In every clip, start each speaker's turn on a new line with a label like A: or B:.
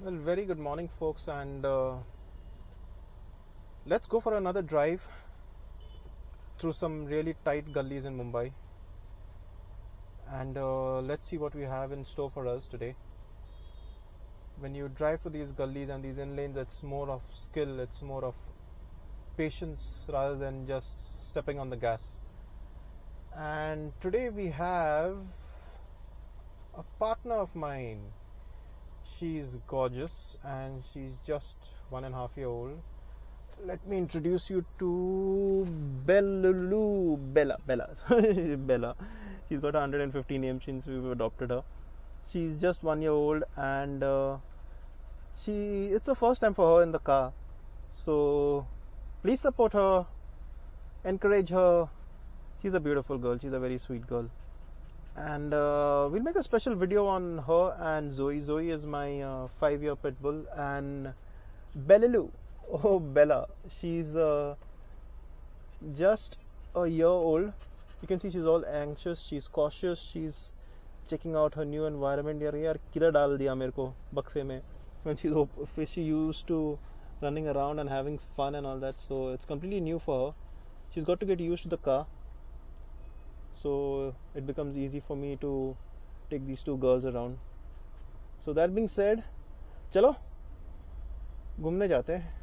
A: Well, very good morning, folks, and let's go for another drive through some really tight gullies in Mumbai, and let's see what we have in store for us today. When you drive through these gullies and these in lanes, it's more of skill, it's more of patience rather than just stepping on the gas. And today we have a partner of mine. She's gorgeous and she's just 1.5 years old. Let me introduce you to Bella. Bella. She's got 150 names since we've adopted her. She's just 1 year old and it's the first time for her in the car. So please support her, encourage her. She's a beautiful girl. She's a very sweet girl. And we'll make a special video on her and Zoe. Zoe is my 5-year pit bull, and Bella, she's just a year old. You can see she's all anxious, she's cautious, she's checking out her new environment. यार किधर डाल दिया मेरे को बक्से में. When she used to running around and having fun and all that, so it's completely new for her. She's got to get used to the car. So it becomes easy for me to take these two girls around. So that being said, चलो घूमने जाते हैं.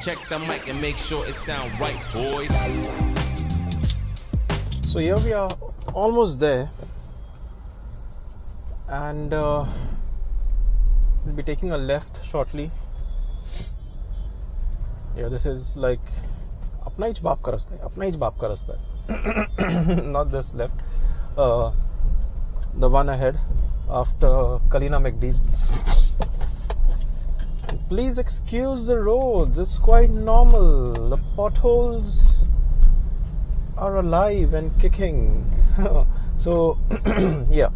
B: Check the mic and make sure it sound right, boys.
A: So here we are, almost there, and we'll be taking a left shortly. Yeah, this is like अपना ही बाप का रास्ता है. Not this left, the one ahead after Kalina McDee's. Please excuse the roads, it's quite normal. The potholes are alive and kicking. So yeah,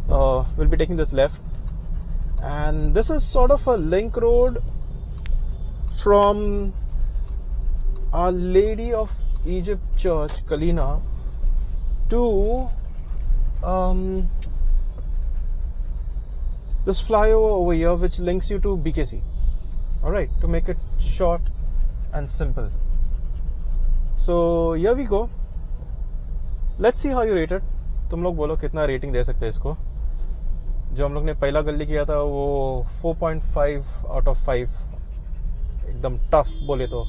A: we'll be taking this left, and this is sort of a link road from Our Lady of Egypt Church, Kalina, to this flyover over here, which links you to BKC. Alright, to make it short and simple. So here we go. Let's see how you rate it. तुम लोग बोलो कितना rating दे सकते हैं इसको. जो हम लोग ने पहला गली किया था वो 4.5 out of 5 एकदम टफ बोले तो.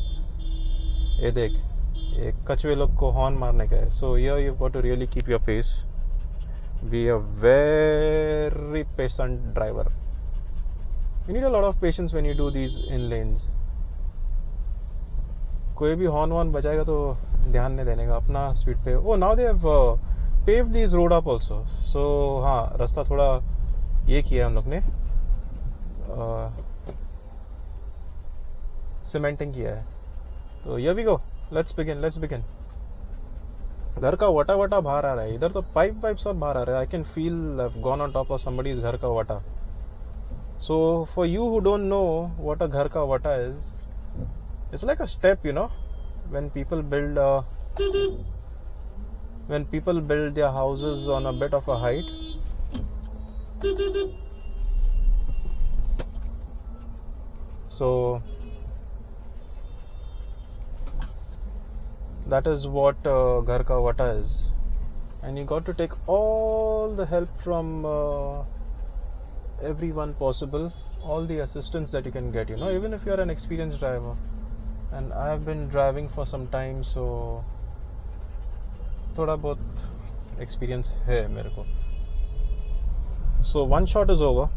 A: ये देख, ये कछुए लोग को हॉर्न मारने का है. So here you got to really keep your pace, be a very patient driver. You need a lot of patience when you do these in lanes. कोई भी हॉर्न वॉर्न बजाएगा तो ध्यान नहीं देने का, अपना स्पीड पे. Oh now they have paved this road up also. So हाँ, रास्ता थोड़ा ये किया हम लोग ने, सीमेंटिंग किया है. तो here we go, let's begin. घर का वटा बाहर आ रहा है. इधर तो पाइप सब बाहर आ रहा है. I can feel I've gone on top of somebody's घर का वटा. So for you who don't know what a घर का वटा is, it's like a step, you know, when people build their houses on a bit of a height. So that is what Ghar Ka Vata is, and you got to take all the help from everyone possible, all the assistance that you can get, you know, even if you are an experienced driver. And I have been driving for some time, so थोड़ा बहुत experience है मेरे को. So one shot is over,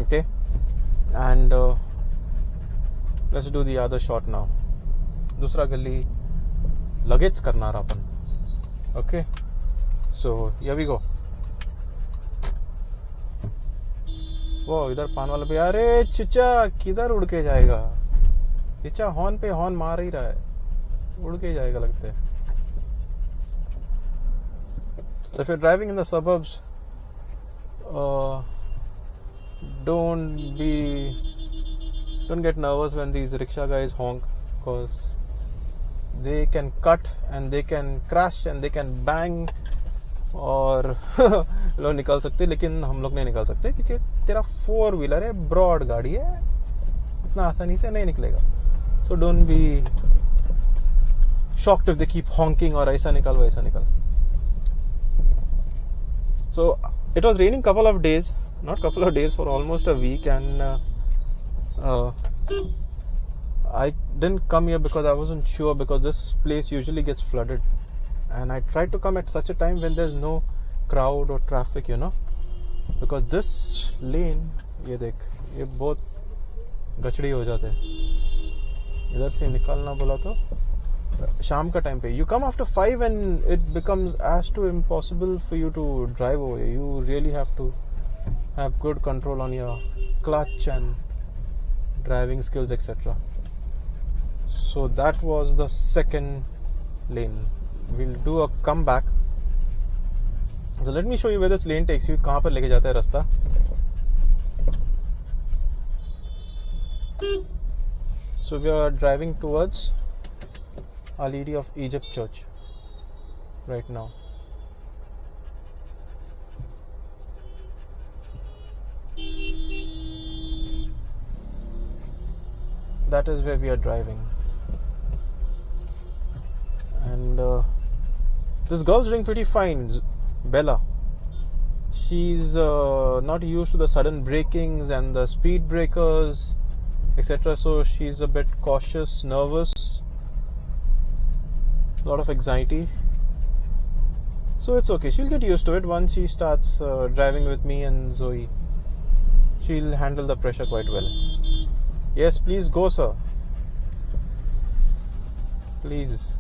A: okay, and let's do the other shot now. दूसरा गली luggage करना रहा अपन. Okay, so here we go. वो इधर पान वाला पे. अरे चिचा किधर उड़ के जाएगा. चिचा हॉर्न पे हॉर्न मार ही रहा है, उड़ के जाएगा लगता है. If you're driving in the suburbs, don't get nervous when these rickshaw guys honk, because they can cut and they can crash and they can bang और लोग निकल सकते, लेकिन हम लोग नहीं निकल सकते क्योंकि तेरा 4 व्हीलर है, ब्रॉड गाड़ी है, इतना आसानी से नहीं निकलेगा. So don't be shocked if they keep Hawking और ऐसा निकल वैसा निकल. So it was raining couple of days, not couple of days, for almost a week, and I didn't come here because I wasn't sure, because this place usually gets flooded, and I tried to come at such a time when there's no crowd or traffic, you know, because this lane, ये देख, ये बहुत गचड़ी हो जाते हैं. इधर से निकालना बोला तो शाम का टाइम पे you come after 5 and it becomes as too impossible for you to drive over here. You really have to have good control on your clutch and driving skills, etc. So that was the second lane. We'll do a comeback. So let me show you where this lane takes you. कहाँ पर लेके जाता है रास्ता. So we are driving towards Our Lady of Egypt Church right now. That is where we are driving, and this girl's doing pretty fine, Bella. She's not used to the sudden brakings and the speed breakers, etc. So she's a bit cautious, nervous, a lot of anxiety. So it's okay, she'll get used to it once she starts driving with me and Zoe. She'll handle the pressure quite well. Yes, please go, sir. Please.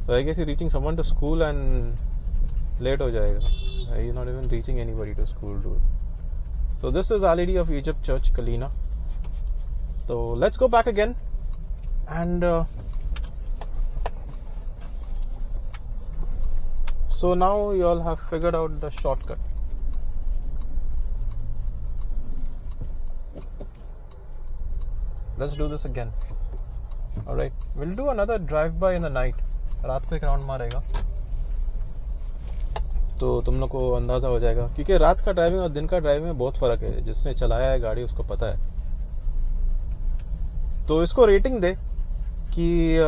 A: So I guess you're reaching someone to school and late ho jayega. You're not even reaching anybody to school, dude. So this is Our Lady of Egypt Church, Kalina. So let's go back again, and so now you all have figured out the shortcut. Let's do this again. Alright, we'll do another drive-by in the night. रात को एक round मारेगा तो तुम लोग को अंदाज़ा हो जाएगा, क्योंकि रात का ड्राइविंग और दिन का ड्राइविंग में बहुत फ़र्क है. जिसने चलाया है गाड़ी उसको पता है. तो इसको रेटिंग दे कि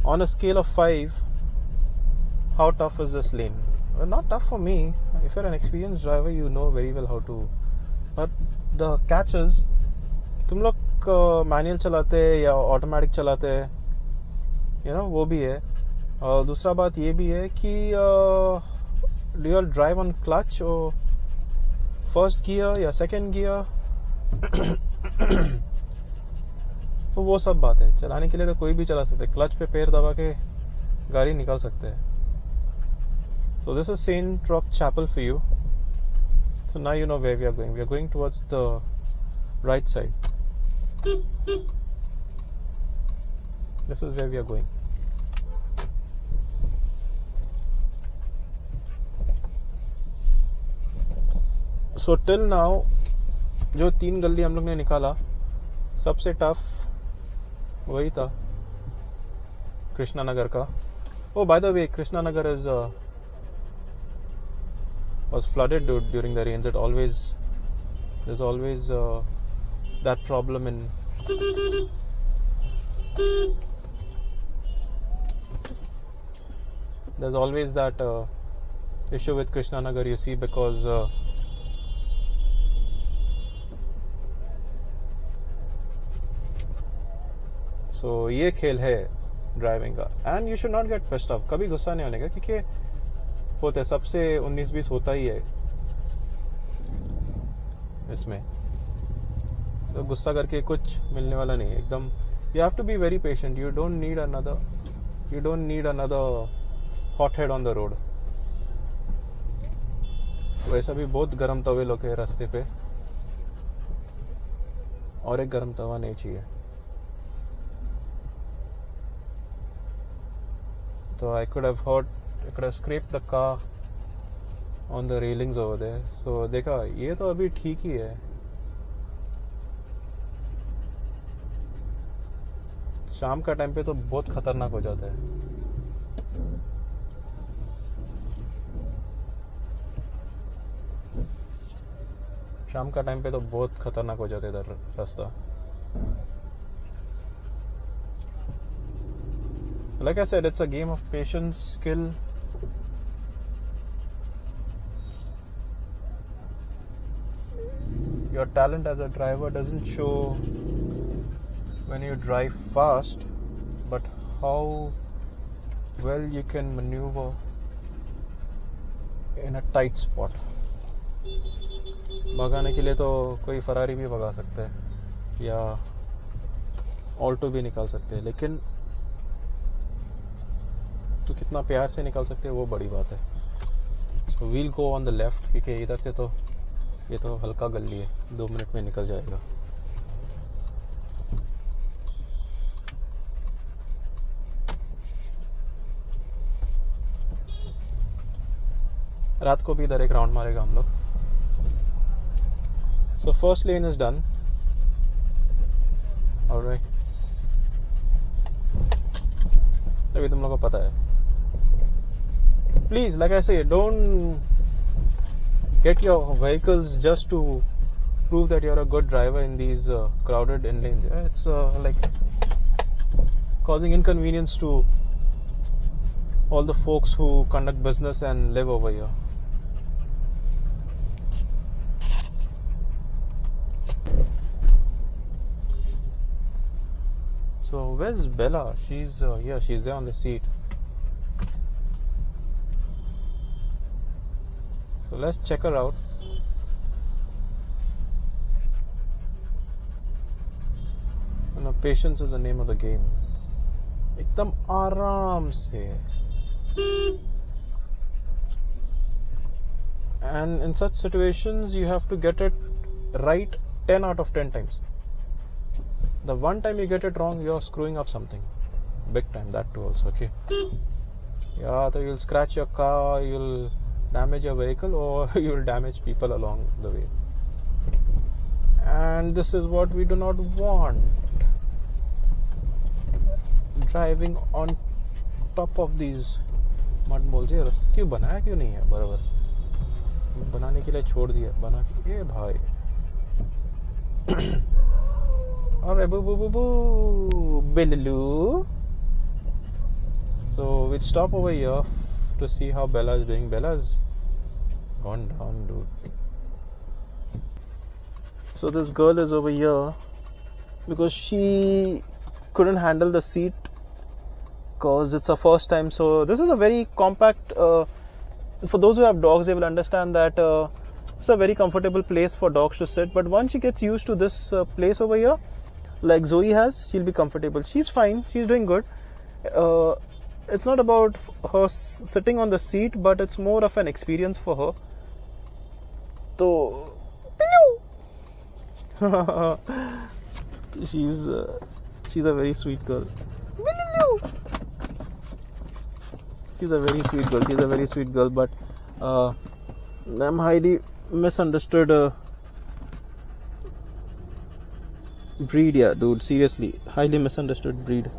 A: on a scale of 5 how tough is this lane. Not tough for me. If you are an experience driver you know very well how to. But the catch is, तुम लोग मैनुअल चलाते या automatic चलाते, you know, वो भी है. और दूसरा बात ये भी है कि do you drive on clutch और फर्स्ट गियर या सेकंड गियर. तो वो सब बात है. चलाने के लिए तो कोई भी चला सकते, क्लच पे पैर दबा के गाड़ी निकाल सकते हैं. So this is Saint Roch Chapel for you. So now you know where we are going. We are going towards the right side. This is where we are going. So till now जो 3 गली हम लोग ने निकाला, सबसे tough वही था कृष्णा नगर का. Oh, by the way, Krishna Nagar is was flooded during the rains. There's always that problem in there's always that issue with Krishna Nagar, you see, because so ये खेल है ड्राइविंग का. And you should not get pissed off. कभी गुस्सा नहीं होने का, क्योंकि होते सबसे 19-20 होता ही है इसमें. तो गुस्सा करके कुछ मिलने वाला नहीं है एकदम. You have to be very patient. You don't need another hot head on the road. वैसा भी बहुत गर्म तवे लोग है रास्ते पे, और एक गर्म तवा नहीं चाहिए. So I could have scraped the car on the railings over there. So देखा, ये तो अभी ठीक ही है. शाम का टाइम पे तो बहुत खतरनाक हो जाता है। शाम का टाइम पे तो बहुत खतरनाक हो जाता है इधर रास्ता। Like I said, it's a game of patience, skill. Your talent as a driver doesn't show when you drive fast, but how well you can maneuver in a tight spot. भगाने के लिए तो कोई फरारी भी भगा सकता है या ऑल्टो भी निकाल सकते हैं, लेकिन तो कितना प्यार से निकाल सकते हैं वो बड़ी बात है। So we'll go on the left, क्योंकि इधर से तो ये तो हल्का गली है, 2 मिनट में निकल जाएगा। रात को भी इधर एक राउंड मारेगा हम लोग। So first lane is done. Alright, अभी तुम लोगों को पता है। Please, like I say, don't get your vehicles just to prove that you're a good driver in these crowded in lanes. It's like causing inconvenience to all the folks who conduct business and live over here. So where's Bella? She's yeah, she's there on the seat. So let's check her out. You know, patience is the name of the game. एकदम आराम से. And in such situations, you have to get it right 10 out of 10 times. The one time you get it wrong, you're screwing up something. Big time, that too also, okay? Yeah, so you'll scratch your car, you'll damage your vehicle, or you'll damage people along the way. And this is what we do not want. Driving on top of these mud moles. ये रास्ता क्यों बनाया क्यों नहीं है बराबर से? बनाने के लिए छोड़ दिया, बना के ये भाई। और बू बू बू बू Billu. So we'll stop over here to see how Bella is doing. Bella's gone down, dude. So this girl is over here because she couldn't handle the seat because it's her first time. So this is a very compact, for those who have dogs, they will understand that it's a very comfortable place for dogs to sit. But once she gets used to this place over here, like Zoe has, she'll be comfortable. She's fine, she's doing good. It's not about her sitting on the seat, but it's more of an experience for her. So she's a very sweet girl. She's a very sweet girl. She's a very sweet girl, but I'm highly misunderstood breed. Yeah, dude, seriously, highly misunderstood breed.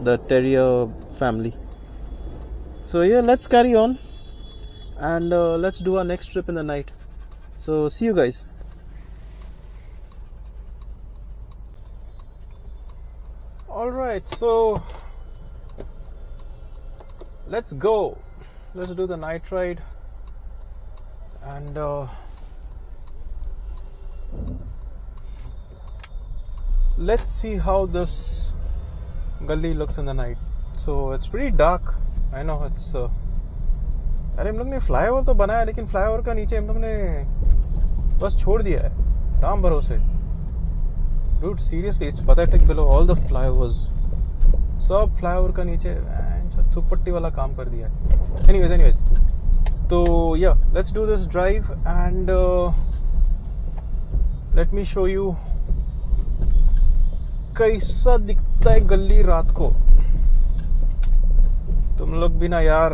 A: The terrier family. So yeah, let's carry on and let's do our next trip in the night. So see you guys. Alright, so let's go. Let's do the night ride and let's see how this gully looks in the night. So it's pretty dark. I know it's अरे हम लोग ने flyover तो बनाया, लेकिन flyover का नीचे हम लोग ने बस छोड़ दिया है राम भरोसे. Dude, seriously, it's pathetic below all the flyovers. सब फ्लाईओवर का नीचे थुकपट्टी वाला काम कर दिया है. Anyways. So yeah, let's do this drive and let me show you कैसा दिखता है गली रात को. तुम लोग भी ना यार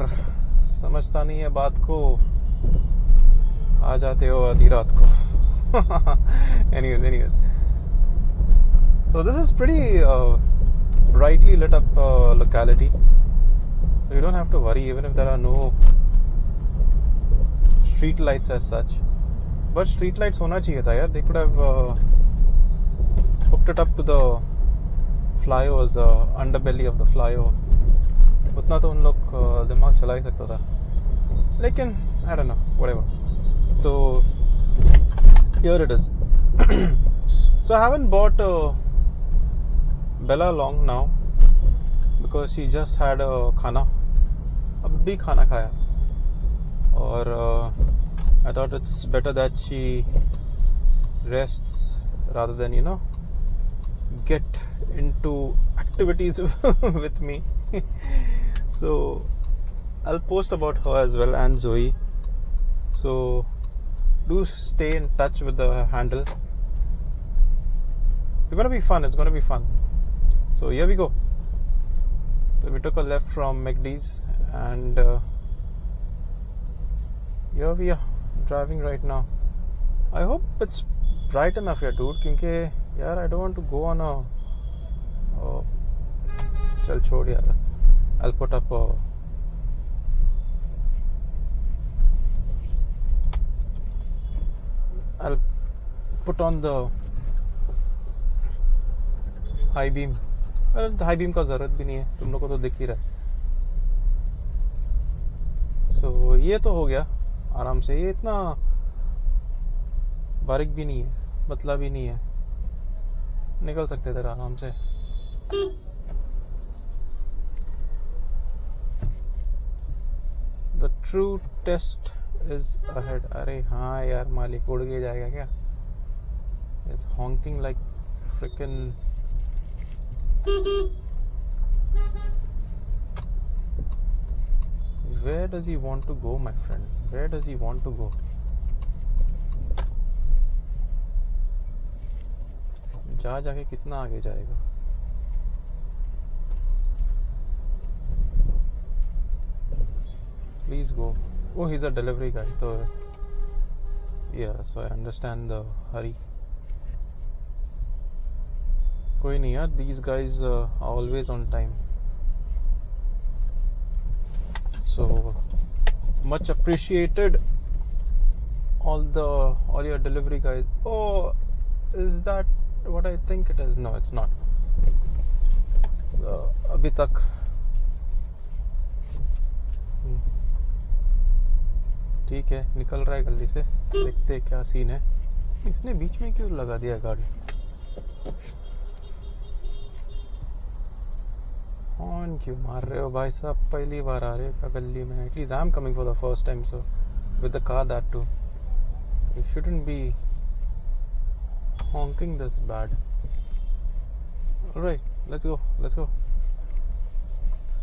A: समझता नहीं है बात को, आ जाते हो आधी रात को. anyways. So this is pretty brightly lit up locality, so you don't have to worry even if there are no street lights as such. But street lights hona chahiye tha yaar. They could have hooked it up to the flyovers, the underbelly of the flyover. उतना तो उन लोग दिमाग चला ही सकता था, लेकिन I don't know, whatever. So here it is. So I haven't bought Bella long now because she just had a खाना, अभी खाना खाया, और I thought it's better that she rests rather than get into activities with me. So I'll post about her as well, and Zoe. So do stay in touch with the handle. It's gonna be fun. It's gonna be fun. So here we go. So we took a left from McD's, and here we are driving right now. I hope it's bright enough here, dude. Because I don't want to go on a. Chal chhod yaar. I'll put up a. I'll put on the high beam. High beam का ज़रूरत भी नहीं है, तुम लोग को तो दिख ही रहा है. सो ये तो हो गया आराम से. ये इतना बारीक भी नहीं है, पतला भी नहीं है, निकल सकते थे आराम से. The true test is ahead. अरे हाँ यार, मालिक उड़ के जाएगा क्या? Is honking like frickin. Where does he want to go, my friend? Where does he want to go? जाके कितना आगे जाएगा? Please go. Oh, he's a delivery guy. So yeah, so I understand the hurry. कोई नहीं यार, these guys are always on time. So much appreciated, all your delivery guys. Oh, is that what I think it is? No, it's not. अभी तक ठीक है, निकल रहा है गली से. देखते हैं क्या सीन है. इसने बीच में क्यों लगा दिया गाड़ी? हॉर्न क्यों मार रहे हो भाई साहब? पहली बार आ रहे हो गली में? At least I am coming for the first time, so with the car that too. You shouldn't be honking this bad. Alright, let's go.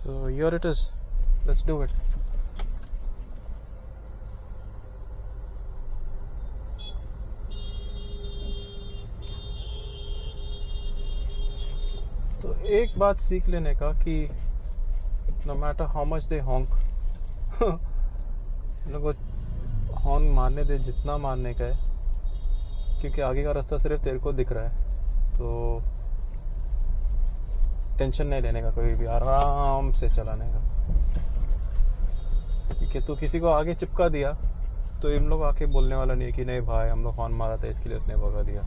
A: So here it is. Let's do it. तो एक बात सीख लेने का कि no matter how much they honk, लोगों को horn मारने दे जितना मारने का है, क्योंकि आगे का रास्ता सिर्फ तेरे को दिख रहा है. तो टेंशन नहीं लेने का, कोई भी आराम से चलाने का. क्योंकि तू किसी को आगे चिपका दिया तो इन लोग आके बोलने वाला नहीं है कि नहीं भाई हम लोग हॉर्न मारा था इसके लिए उसने भगा दिया.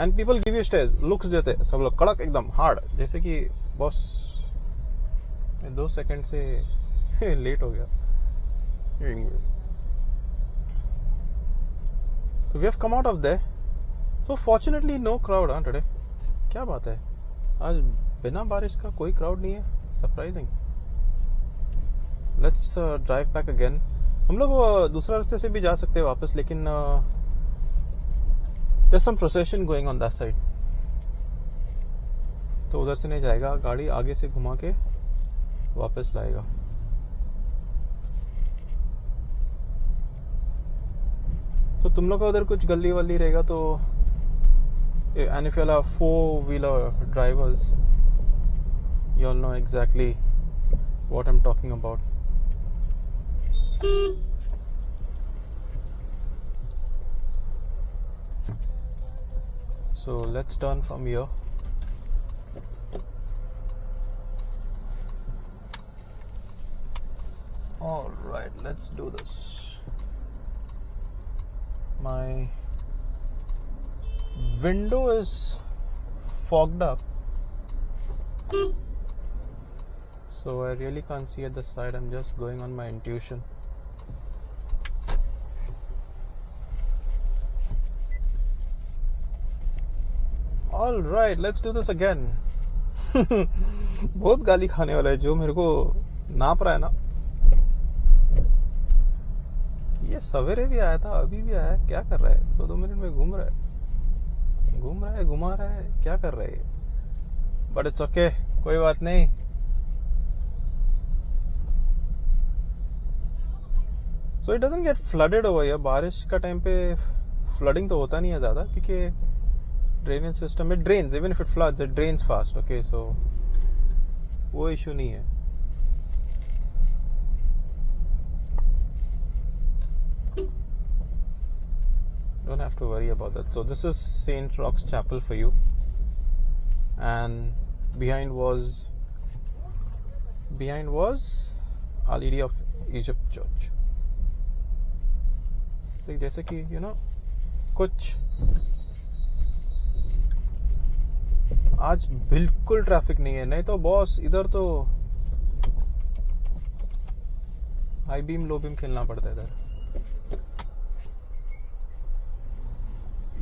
A: And people give you stage looks देते सब लोग कड़क एकदम हार्ड, जैसे कि बॉस 2 सेकंड से लेट हो गया. So we have come out of there. So fortunately no crowd today. क्या बात है, आज बिना बारिश का कोई क्राउड नहीं है. Surprising. Let's drive back again. हम लोग दूसरा रास्ते से भी जा सकते हैं वापस, लेकिन there's some procession going on that side. तो उधर से नहीं जाएगा, गाड़ी आगे से घुमा के वापस लाएगा. तो तुम लोग का उधर कुछ गली वली रहेगा तो, and if you are 4-wheeler drivers, you all know exactly what I'm talking about. So let's turn from here. All right, let's do this. My window is fogged up, so I really can't see at the side. I'm just going on my intuition. All right, let's do this again. बहुत गाली खाने वाला है जो मेरे को नाप रहा है ना. ये सवेरे भी आया था, अभी भी आया है. क्या कर रहा है? 2-2 मिनट में घूम रहा है, घुमा रहा है. क्या कर रहा है ये? बट इट्स ओके, कोई बात नहीं. So it doesn't get flooded over here. बारिश का टाइम पे फ्लडिंग तो होता नहीं है ज्यादा, क्योंकि ड्रेनेज सिस्टम में drains, even if it floods it drains fast. Okay, so वो इशू नहीं है. Don't have to worry about that. So this is St. Roch's Chapel for you, and behind was Our Lady of Egypt Church. like जैसे कि कुछ आज बिल्कुल traffic नहीं है. नहीं तो बॉस इधर तो हाई बीम लो बीम खेलना पड़ता है इधर.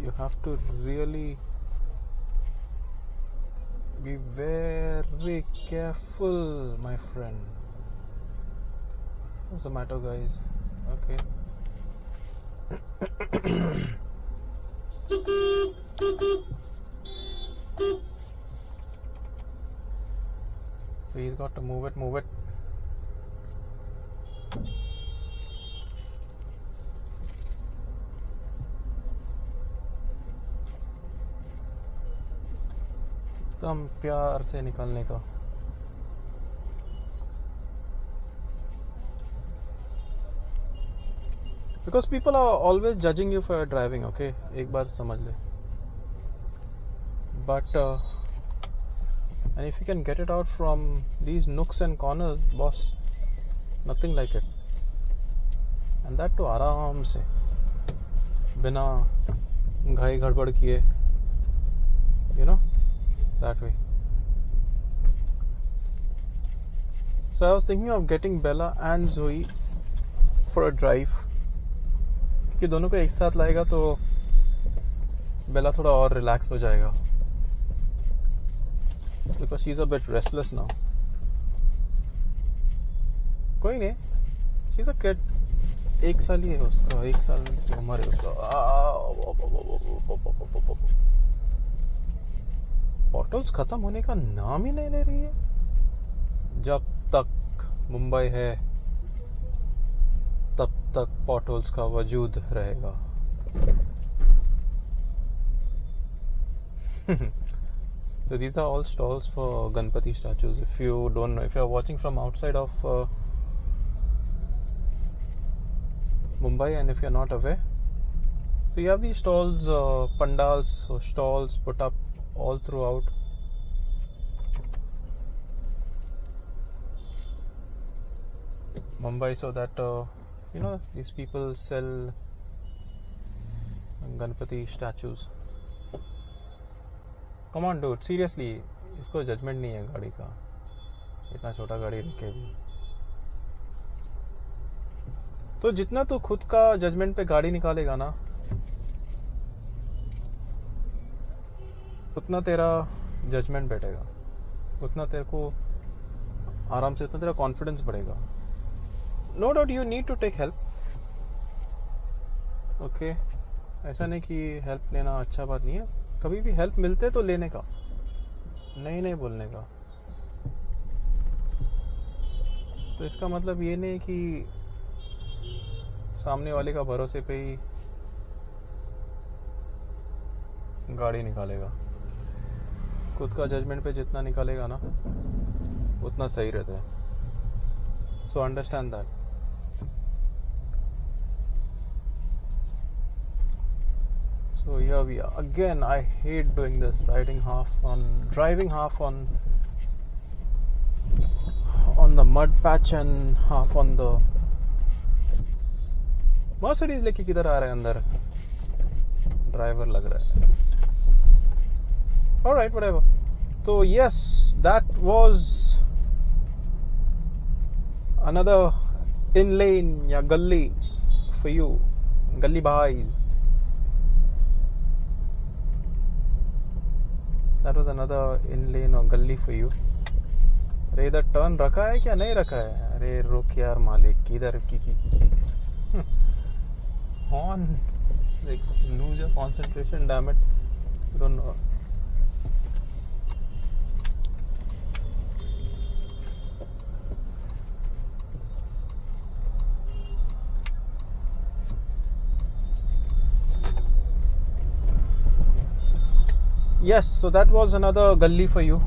A: You have to really be very careful, my friend. What's the matter, guys? Okay. So he's got to move it. एकदम प्यार से निकलने का. Because people are always judging you for your driving, okay? एक बार समझ ले. But and if you can get it out from these nooks and corners, boss, nothing like it. And that to आराम से, बिना घाई गड़बड़ किए, that way. So I was thinking of getting Bella and Zoe for a drive. कि दोनों को एक साथ लाएगा तो बेला थोड़ा और रिलैक्स हो जाएगा. Because she's a bit restless now. कोई नहीं, she's a kid. 1 साल ही है उसका, 1 साल की उम्र है उसका. पॉटल्स खत्म होने का नाम ही नहीं ले रही है. जब तक मुंबई है तब तक पॉटल्स का वजूद रहेगा. So these are all stalls for Ganpati statues. If you don't know, if you are watching from outside of Mumbai, and if you are not aware, so you have these stalls, pandals or stalls put up all throughout. Mumbai, so that these people sell Ganpati statues. Come on dude, seriously, इसको judgement नहीं है गाड़ी का. इतना छोटा गाड़ी रखे भी तो जितना तू खुद का जजमेंट पे गाड़ी निकालेगा ना, उतना तेरा जजमेंट बैठेगा, उतना तेरे को आराम से, उतना तेरा कॉन्फिडेंस बढ़ेगा. No doubt you need to take help. Okay, ऐसा नहीं कि हेल्प लेना अच्छा बात नहीं है. कभी भी हेल्प मिलते तो लेने का, नहीं बोलने का. तो इसका मतलब ये नहीं कि सामने वाले का भरोसे पे ही गाड़ी निकालेगा. खुद का जजमेंट पे जितना निकालेगा ना, उतना सही रहता है. So understand that. So here we are again. I hate doing this, driving half on on the mud patch and half on the Mercedes. लेके किधर आ रहा है अंदर? ड्राइवर लग रहा है. All right, whatever. So yes, that was another in lane या गली for you, गली boys. That was another in lane or गली for you. अरे इधर टर्न रखा है क्या नहीं रखा है? अरे रुक यार मालिक, किधर की horn, like lose your concentration, damn it. You don't know. Yes, so that was another gully for you.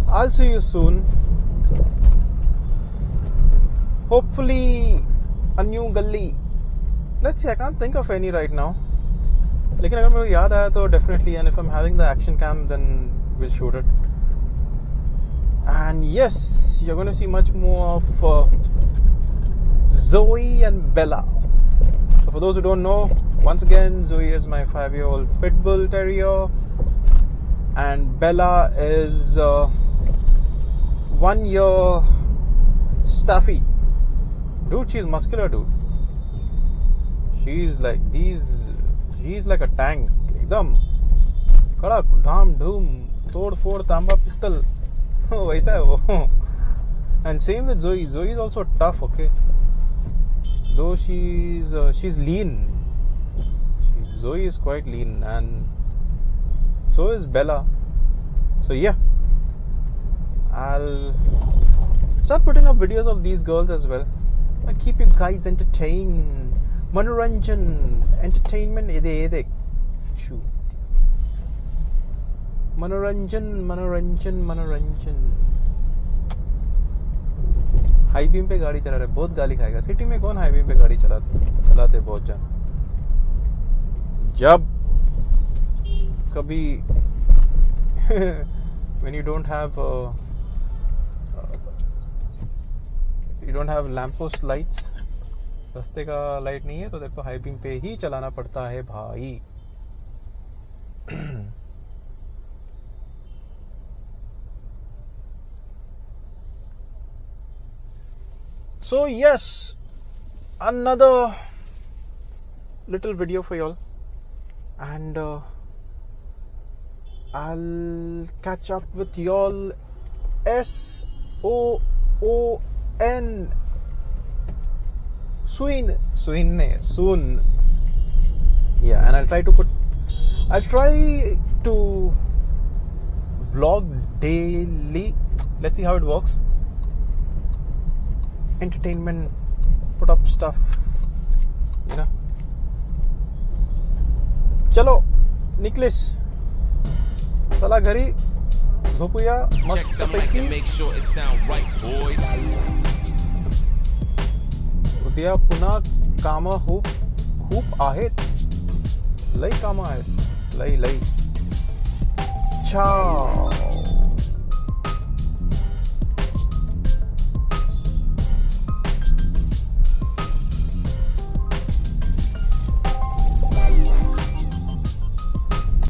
A: I'll see you soon. Hopefully a new gully. Let's see, I can't think of any right now. लेकिन अगर मुझे याद आया तो definitely, and if I'm having the action cam then we'll shoot it. And yes, you're going to see much more of Zoe and Bella. So for those who don't know, once again, Zoe is my 5-year-old pit bull terrier, and Bella is 1-year Staffy. Dude, she's muscular, dude. She's like a tank. एकदम कड़क, धाम धूम, तोड़ फोड़, तांबा पित्तल. वैसा है वो. And same with Zoe. Zoe is also tough, okay? Though she's lean. Zoe is quite lean, and so is Bella. So yeah, I'll start putting up videos of these girls as well. I keep you guys entertained. Manoranjan, entertainment. Manoranjan. High beam पे गाड़ी चला रहा है, बहुत गाली खाएगा. City में कौन हाई बीम पे गाड़ी चलाते बहुत जन. जब कभी when you don't have lamppost lights, रास्ते का लाइट नहीं है तो देखो हाई बीम पे ही चलाना पड़ता है भाई. So yes, another little video for y'all, and I'll catch up with y'all soon. Soon. Yeah, and I'll try to vlog daily. Let's see how it works. Entertainment, put up stuff, you know. चलो निकलेस, चला घरी, झोपूया मस्त पैकी. उद्या पुन्हा कामं खूप आहेत, लई कामं आहेत, लई. ciao.